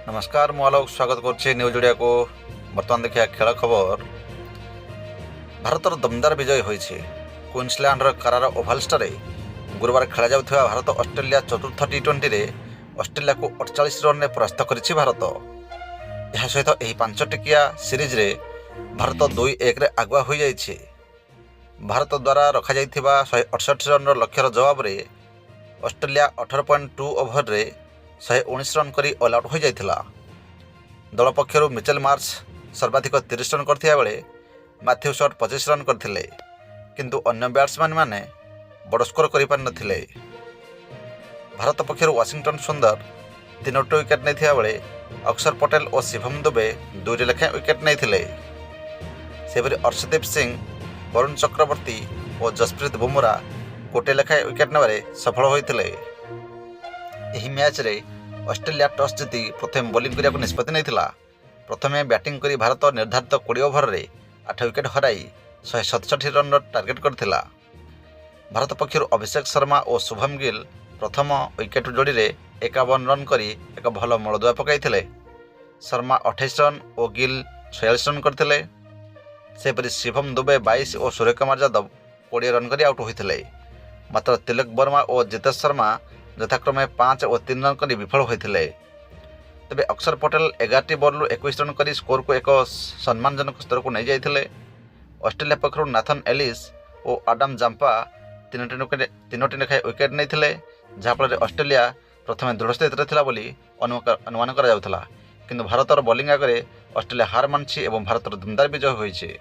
नमस्कार मु आलोक स्वागत करुच्ची न्यूज ओडिया को। बर्तमान देखिए खेल खबर। भारतर दमदार विजय होइछे। क्वींसलैंडर करार ओभाल स्टारे गुरुवार खेला जाउथिबा भारत ऑस्ट्रेलिया चतुर्थ टी20 रे ऑस्ट्रेलिया को 48 रन में परास्त करिछि भारत। यह सहित एही 5 टिकिया सीरीज रे भारत 2-1 रे आगुआ होई जाइछे। भारत द्वारा रखा जाइथिबा 168 रन लक्ष्यर जवाब रे ऑस्ट्रेलिया 18.2 ओभर रे 119 रन करी ऑल आउट हो जाइथिला। दल पक्षर मिचेल मार्च सर्वाधिक 30 रन करथिया बेले मैथ्यू शॉट 25 रन करथिले, किंतु अन्य बैट्समैन माने बड़ स्कोर करि पार नथिले। भारत पक्षर वाशिंगटन सुंदर 3टी विकेट नैथिया बेले अक्षर पटेल और शिवम दुबे 2टी लेखाएं विकेट नैथिले। सेपरि अर्शदीप सिंह, वरुण चक्रवर्ती और जसप्रीत बुमरा 1 लेखाएं विकेट नेबारे सफल होइथिले। एही मैच रे ऑस्ट्रेलिया टॉस जीति प्रथम बोलिंग करिया निष्पत्ति नैथिला। प्रथमे बैटिंग करी भारत निर्धारित 20 ओभर रे 8 विकेट हराई 167 रन टार्गेट करथिला। भारत पक्षर अभिषेक शर्मा और शुभम गिल प्रथम विकेट जोड़ी रे 51 रन करी एक भल मूलदुआ पकाइथिले। शर्मा 28 रन और गिल 46 रन करथिले। सेपरि शिवम दुबे 22 और सूर्यकुमार यादव 20 रन करी आउट होइथिले। मात्र तिलक वर्मा और जितेश शर्मा यथाक्रमे 5 और 3 रन करी विफल होइथिले। तबे अक्षर पटेल 11टी बॉल 21 रन करी स्कोर को एक सम्मानजनक स्तर को नहीं जाइथिले। ऑस्ट्रेलिया पक्षर नाथन एलिस और आडम जाम्पा 3टी लेखाएं विकेट नैथिले, जहाँफल ऑस्ट्रेलिया प्रथमे दृढ़ स्थित थिला बोली अनुमान करा जाउथला। किंतु भारतर बोलिंग आगे ऑस्ट्रेलिया हार मानछि एवं भारतर दमदार विजय होइछि।